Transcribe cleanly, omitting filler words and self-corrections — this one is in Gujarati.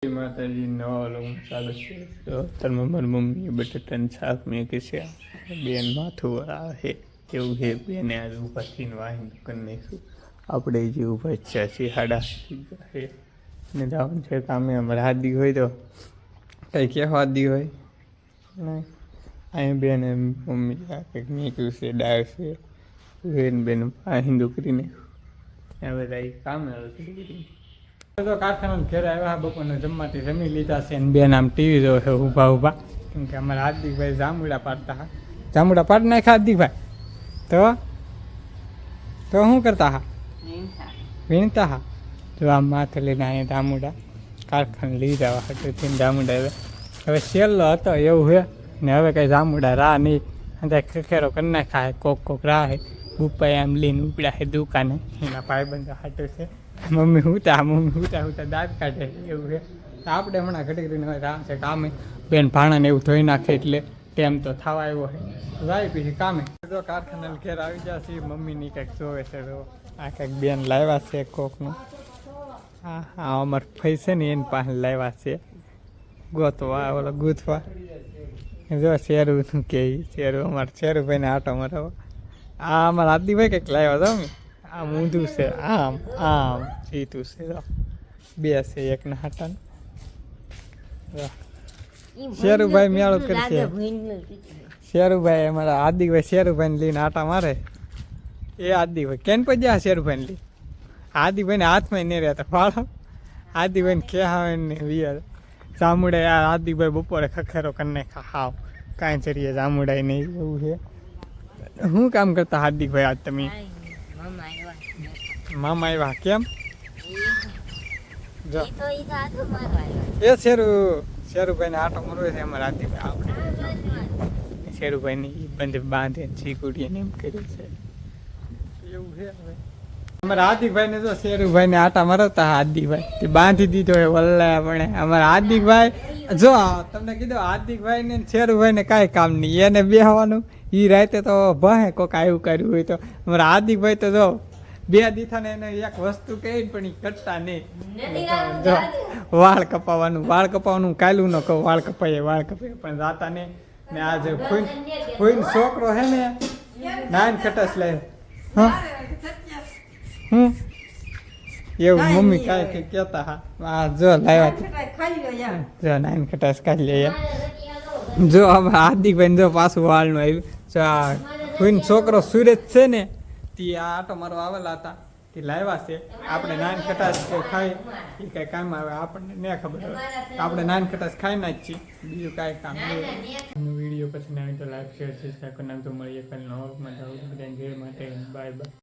માતાજી નવા લોકો ચાલુ છે તો અત્યારમાં મારી મમ્મીએ બટાટાનું શાક મેં છે બેન માથું આવે એવું છે બેને આજે ઊભા થઈને વાહીને કરી નાખ્યું આપણે જે ઊભા ઈચ્છા છીએ સાડા છે ને જવાનું છે કામે અમારે હાદી હોય તો કંઈ ક્યાં હાદી હોય નહીં અહીં બેન મમ્મી કંઈક નીકળ્યું છે ડાળ છે બેન બેન હિન્દુ કરી નાખ્યું હવે તારી કામે હવે તો કારખાના ઘરે આવ્યા બપોરને જમવાથી જમી લીધા છે ને બેન આમ ટીવી જોવે છે ઊભા કેમ કે અમારા હાર્દિકભાઈ જાંબુડા પાડતા હા જાંબુડા પાડી નાખ્યા હાર્દિકભાઈ તો શું કરતા હા વીણતા હા જો આમ માથે લઈને અહીંયા જાંબુડા કારખાને લઈ જવા હતું જાંબુડા હવે છેલ્લો હતો એવું છે ને હવે કંઈ જાંબુડા રાહ નહીં અંદર ખખેરો કરી નાખ્યા કોક રાહ હે બુપાઈ આમ લઈને ઉપડ્યા છે દુકાને એના ભાઈબંધ હાટું છે મમ્મી હુતા દાંત કાઢે એવું છે આપણે હમણાં ઘડી ઘડીને રામ છે કામે બેન ભાણાને એવું ધોઈ નાખે એટલે ટેમ તો થવા આવ્યો છે જાય પછી કામે તો કારખાના ઘેર આવી જશે મમ્મીની કંઈક જોવે છે તો આ કંઈક બેન લાવ્યા છે કોકનું હા અમારે ફઈ છે ને એની પાસે લાવ્યા છે ગોતવા ઓલા ગૂંથવા જો શેરું કે શેરું અમારે શેરુભાઈને આટો મરાવો આ અમારા આદિભાઈ કંઈક લાવ્યા છો આમ ઊંધું છે આમ સીધું છે બે છે એકના હાટાને શેરુભાઈ મેળો કરશે શેરુભાઈ અમારા આદિભાઈ શેરુભાઈને લઈને આટા મારે એ આદિભાઈ કેન પર જ્યાં શેરુભાઈને લઈ આદિભાઈને હાથમાં નહીં રહેતા ફાળો આદિભાઈને ખેહાવે ને વિયાર જામુડા યાર આદિભાઈ બપોરે ખખેરો કરીને હાવ કાંઈ જરીએ જામુડાય નહીં એવું છે શું કામ કરતા હાર્દિકભાઈ આજ તમે મામા આવ્યા કેમ જો એ શેરુભાઈને આટો મરવે છે અમારા આદિભાઈ શેરુભાઈને બંધ બાંધે ચીકુડીને એમ કર્યું છે એવું છે હવે અમારા હાર્દિકભાઈને જો શેરુભાઈને આટા મરવતા હાર્દિકભાઈ તે બાંધી દીધો એ વલ્લા પણ અમારા હાર્દિકભાઈ જો તમને કીધું હાર્દિકભાઈ ને શેરુભાઈ ને કાંઈ કામ નહીં એને બેહવાનું એ રાતે તો ભહે કોક આવ્યું કર્યું હોય તો અમારા હાર્દિકભાઈ તો જો બે દીથા ને એને એક વસ્તુ કહે પણ એ કરતા નહીં જો વાળ કપાવવાનું કાયલું ન કહું વાળ કપાઈએ પણ જાતા નહીં ને આજે ફોઈન છોકરો હે ને નાઈન ખટસ લે હા એવું મમ્મી કાંઈ કંઈ કહેતા હા જો લાવ્યા જો નાઈન ખટાસ કાઢી લઈએ જો હવે હાર્દિકભાઈ જો પાછું વાળનું આવ્યું જો આ કોઈને છોકરો સુરજ છે ને તે આ આટો મારો આવેલા હતા તે લાવ્યા છે આપણે નાઈન ખટાસ ખાઈ એ કાંઈ કામ આવે આપણને ન ખબર હોય આપણે નાઈન ખટાસ ખાઈ નાખીએ બીજું કાંઈ કામ નહીં વિડીયો પછી આવી તો લાઈક શેર સબસ્ક્રાઈબ કરી નાખજો મળીએ કાલે નવા માટે બાય બાય.